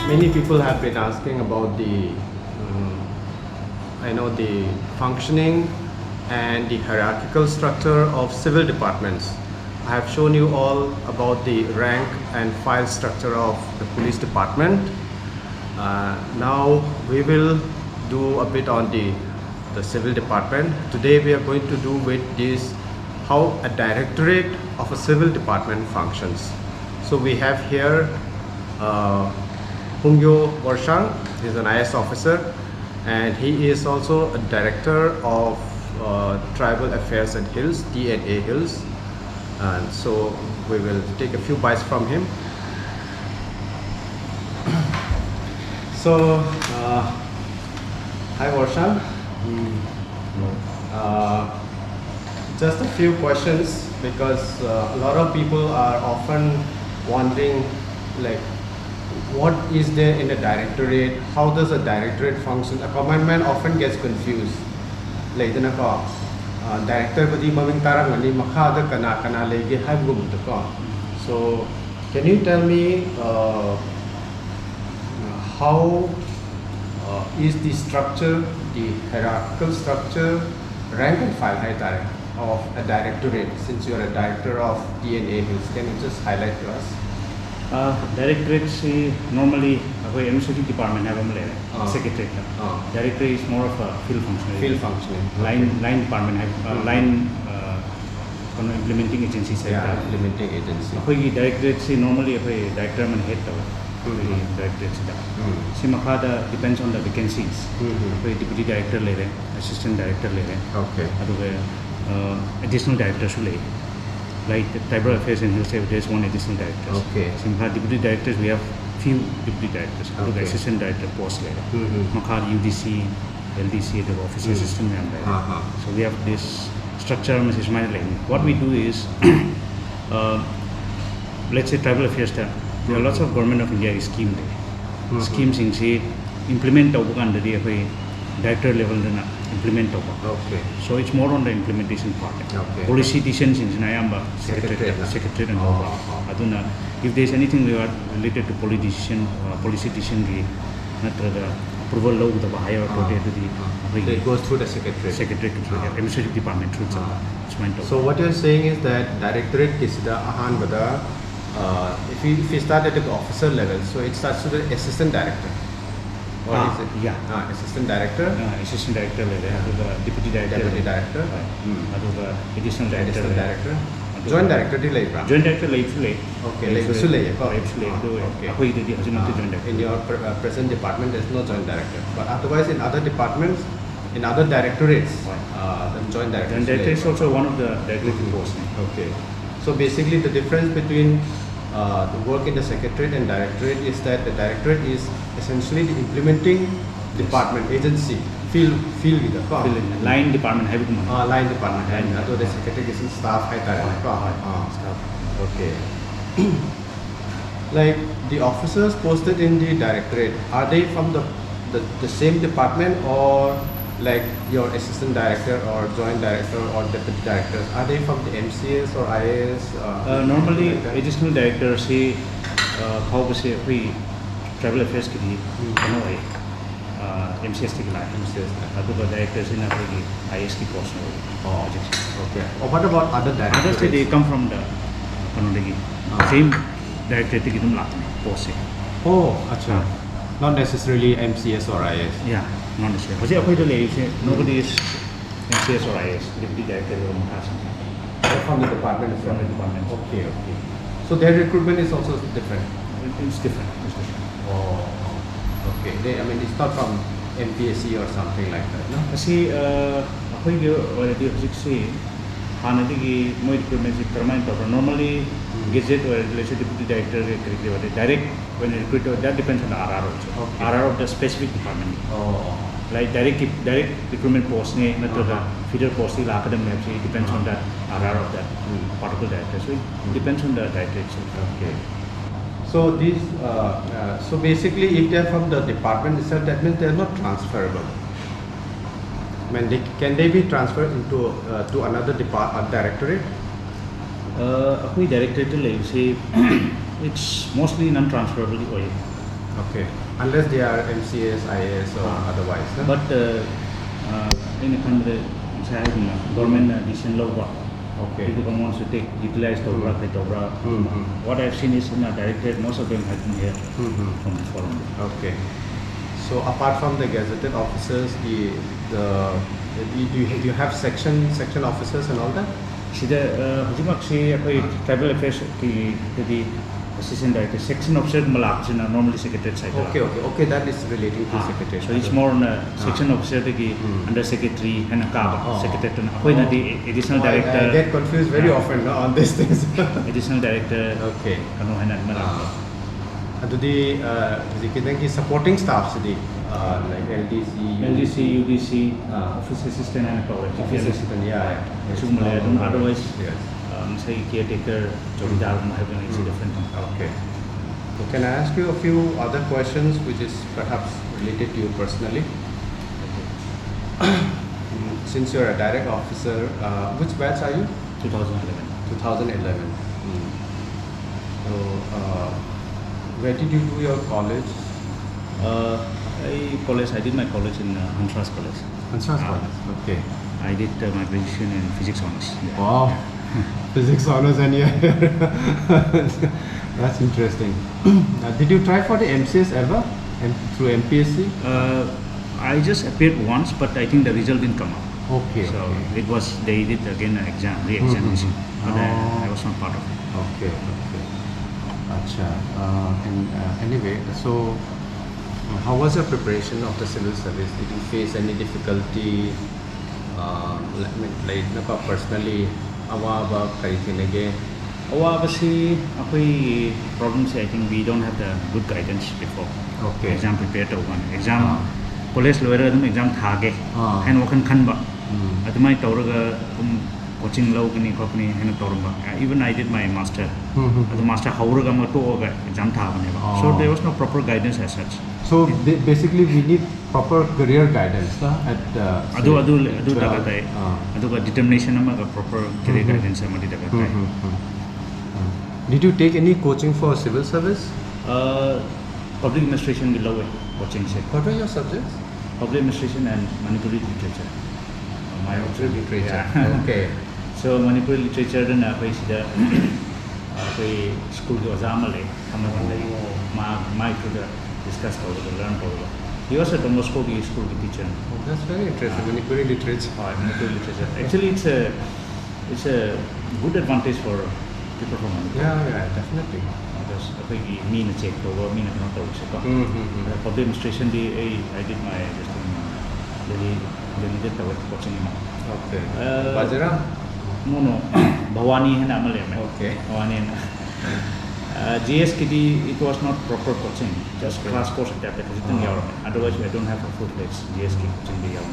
Many people have been asking about the the functioning and the hierarchical structure of civil departments. I have shown you all about the rank and file structure of the police department. Now we will do a bit on the civil department. Today we are going to do with this how a directorate of a civil department functions. So we have here Hungyo Worshang. He is an IAS officer and he is also a director of Tribal Affairs at Hills, DNA Hills. And so we will take a few bites from him. So, hi Worshang. Just a few questions because a lot of people are often wondering like what is there in a directorate, how does a directorate function? A commandman often gets confused. Like director badi maming tarang ani makhada kana kana legi haibgum to. So can you tell me how is the structure, the hierarchical structure, rank and file of a directorate, since you are a director of DNA Hills? Can you just highlight to us? Directorate normally a administrative department have a secretary. Directorate is more of a field functionary. Field functioning. Line department have line implementing agencies. Yeah, implementing agency. Directorate normally a director and head directorate. Simakada depends on the vacancies. Deputy director level, assistant director level. Okay. Additional directors like the Tribal Affairs and Hills, there's one additional director. Okay. Simha deputy directors, we have few deputy directors. Okay. Assistant director post later. Makhar UDC, LDC, the office assistant member. So we have this structure. What we do is, let's say Tribal Affairs, there are lots of Government of India scheme there. Schemes in say implement under the director level implement. Okay. So it's more on the implementation part. Okay. Policy decisions in Sinayamba, secretary and Aduna. If there's anything related to policy decision, approval of the higher authority, it goes through the secretary. Secretary to the administrative department through So what you're saying is that directorate is the if we start at the officer level, so it starts with the assistant director. Or is it? Yeah. Assistant director. Assistant director level, deputy director. Deputy director. Additional director. Joint director Joint director late. Okay, Okay. In your present department, there's no joint director. But otherwise, in other departments, in other directorates, the joint director. Joint director is also one of the directorate posts. Okay. So basically, the difference between the work in the secretariat and directorate is that the directorate is essentially the implementing department, agency, field with the line department. Line department. And the secretary is staff. Okay. Like the officers posted in the directorate, are they from the same department, or like your assistant director or joint director or deputy directors, are they from the MCS or IAS? Normally, additional directors say, how we say, we Tribal Affairs ki MCS ki MCS. Directors in IAS ki post. Okay. Or what about other directors? Others they come from the same directorate ki post. Oh, acha. Not necessarily MCS or IAS. Yeah, not necessarily. Nobody is MCS or IAS, deputy director or from the department. From the department. Okay. So their recruitment is also different. It's different. Oh, okay. It's not from MPSC or something like that, no? See, normally gazette or deputy director direct when recruit, that depends on the RR also. Okay. RR of the specific department. Like direct recruitment post feeder post depends on that RR of that particular director. So it depends on the director itself. Okay. So these so basically if they are from the department itself, that means they are not transferable. Can they be transferred into to another directorate? Directorate, it's mostly non-transferable. Okay. Unless they are MCS, IAS or otherwise. No? But in the country, government decision law. Okay. People wants to take utilize the What I've seen is in the Directorate, most of them have been here from the forum. Okay. So apart from the gazetted officers, do you have section officers and all that? See the tribal affairs the assistant director section officer normally secretary side. Okay. That is relating to secretary. So it's more on section officer under secretary and secretary. The additional director. I get confused very often on these things. Additional director. Okay. The supporting staffs like LDC, UDC, office assistant and office assistant. Yeah. Otherwise, yes. Say caretaker, jodidar, it's different. Okay. So can I ask you a few other questions which is perhaps related to you personally? Since you're a direct officer, which batch are you? 2011. 2011. So, where did you do your college? I did my college in Hansras College. Hansras College. Okay. I did my graduation in physics honors. Wow. Physics honors and yeah. That's interesting. Did you try for the MCS ever? Through MPSC? I just appeared once, but I think the result didn't come out. Okay. So it was, they did again an exam, re-examination. But I was not part of it. Okay. Acha. Anyway, so how was your preparation of the civil service? Did you face any difficulty? Personally, awaba karitinage. Obviously, problems. I think we don't have the good guidance before. Okay. Exam prepared to one exam. Police lawyer exam thage. And wakan kanba. Admai tauraga coaching low kini company and torumba. Even I did my master. The master hauraga mato exam thage. So there was no proper guidance as such. So basically, we need proper career guidance at determination proper career guidance. Did you take any coaching for civil service? Public administration below coaching. What were your subjects? Public administration and Manipuri literature. My literature. Yeah. Okay. So Manipuri literature and school discuss learn. He was at almost school teacher. Oh, that's very interesting. Manipuri literature. Manipuri literature. Actually, it's a good advantage for people from Manipur. Yeah, definitely. Because me na check over, me na not check. Public administration, I did my Delhi did the coaching. Okay. Bajra? No. Bhavani and Amalem. Okay. Bhavani and GS it was not proper coaching, just class course at that. Otherwise, I don't have a full-fledged GS coaching.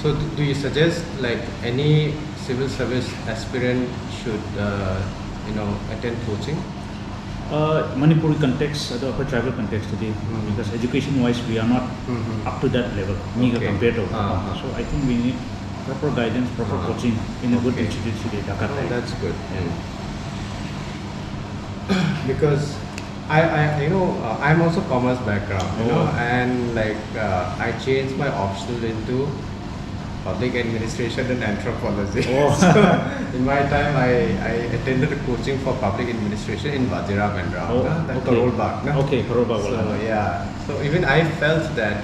So, do you suggest like any civil service aspirant should, attend coaching? Manipuri context, the upper tribal context today, because education-wise we are not up to that level, compared to. So I think we need proper guidance, proper coaching in a good institute. That's good. Because I'm also commerce background, and I changed my optional into public administration and anthropology. So in my time, I attended a coaching for public administration in Vajira and Karol Bagh. Okay, Karol Bagh. So yeah, so even I felt that,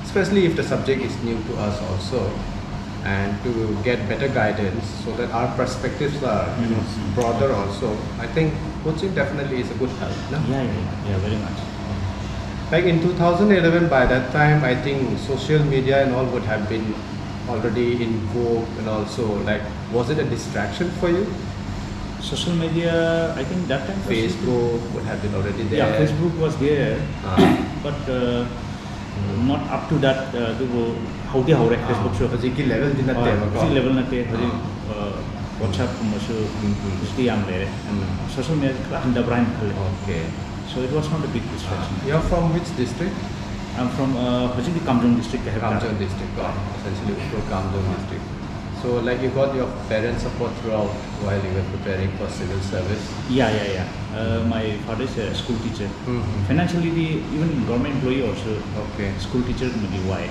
especially if the subject is new to us also, and to get better guidance so that our perspectives are broader also, I think coaching definitely is a good help. No? Yeah, very much. Like in 2011, by that time, I think social media and all would have been already in vogue, and also was it a distraction for you? Social media, I think that time Facebook would have been already there. Yeah, Facebook was there, but not up to that. Facebook show. level level WhatsApp social media Okay. So it was not a big distraction. You're from which district? I'm from Kamjong district. Kamjong district. Essentially from Kamjong district. So like you got your parents' support throughout while you were preparing for civil service. Yeah. My father is a school teacher. Mm-hmm. Financially, even government employee also. Okay. School teacher maybe why.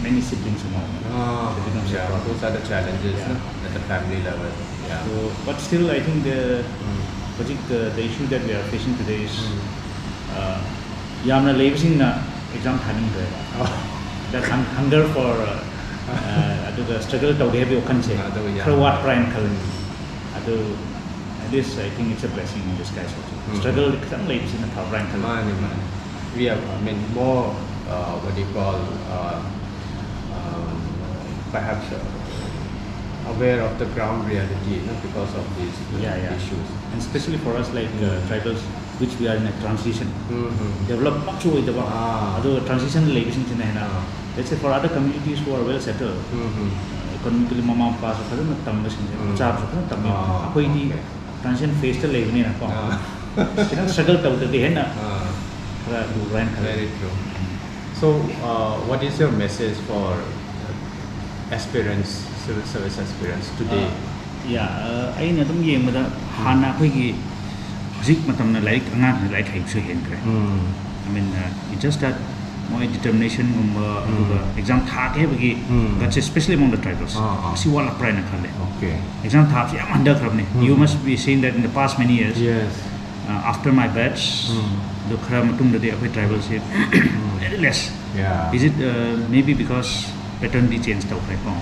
Many siblings and all. It becomes a Yeah, problem. those are the challenges Yeah. at the family level. Yeah. So, but still, I think the issue that we are facing today is yamna labising na exam planning that hunger for the struggle to have your country. For what prime color? At least I think it's a blessing in disguise also. Struggle some ladies in the prime color. Man. We are, more what do you call, perhaps aware of the ground reality, because of these issues. And especially for us like tribals, which we are in a transition. Develop much to the transition ladies in China. Let's say for other communities who are well settled, economically mama pass of them charge of them. Transition phase to live in a struggle to the end. Very true. So, what is your message for aspirants, civil service aspirants today? I know them young with a Hana Piggy Zik Matamna like another like Hipsu Henry. I mean, it's just that my determination exam thak every that's especially among the tribals. See what a prime Okay. Exam thak, you must be seeing that in the past many years. Yes. After my batch, the Kramatum that they have tribals here, very less. Yeah. Is it maybe because pattern de changed out right now?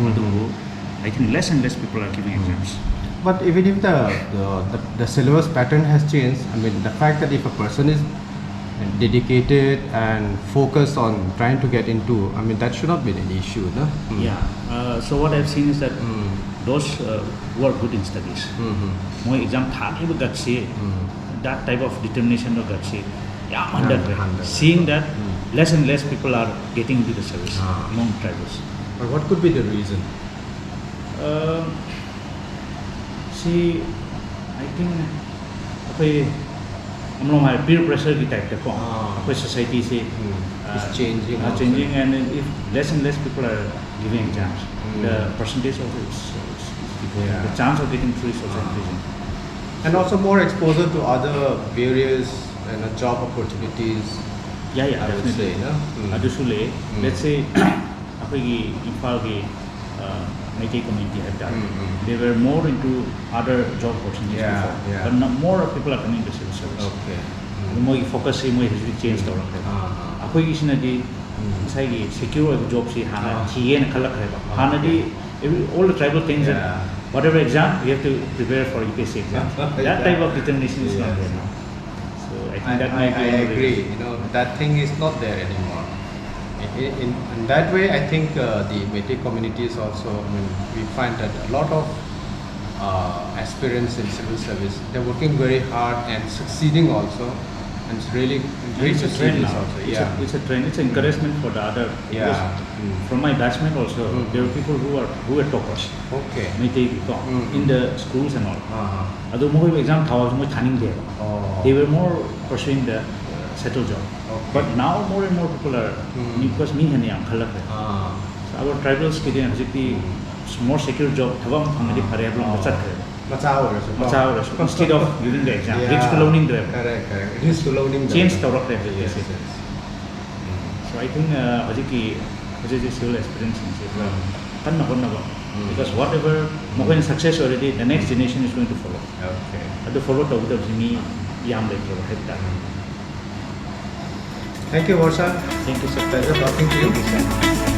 I think less and less people are giving exams. But even if the syllabus pattern has changed, the fact that if a person is dedicated and focused on trying to get into, that should not be an issue, no? Yeah. So what I've seen is that those who are good in studies, more exam that type of determination or gutsy, seeing that less and less people are getting into the service among tribals. But what could be the reason? See, I think my peer pressure की type का society is changing. Changing, and if less and less people are giving exams, the percentage of the chance of getting through is also increasing. And also more exposure to other various job opportunities. Yeah, I would say, no? Let's say, Meitei community have done. They were more into other job opportunities before. Yeah. But now more people are coming to civil service. Okay. More focus more change the Ako is na di secure job si hana TN kalak all the tribal things that whatever exam we have to prepare for UPSC exam. That type of determination is not there now. So I think that I agree. That thing is not there anymore. In that way, I think the Meitei communities also, we find that a lot of aspirants in civil service, they're working very hard and succeeding also, and it's really great to see this also. It's a trend. It's an encouragement for the other. From my batchmate also, there were people who were toppers. Okay. Meitei in the schools and all. Although more exam they were more pursuing the settled job. Okay. But now more and more people are because me and young color. Our tribals getting more secure job. Instead of giving the exam, Correct. Risk loaning. Change the rock. So I think civil experience because whatever more success already, the next generation is going to follow. Okay. The follow the me yam Thank you, Worshang. Thank you, sir. Pleasure talking to you. Thank you, sir.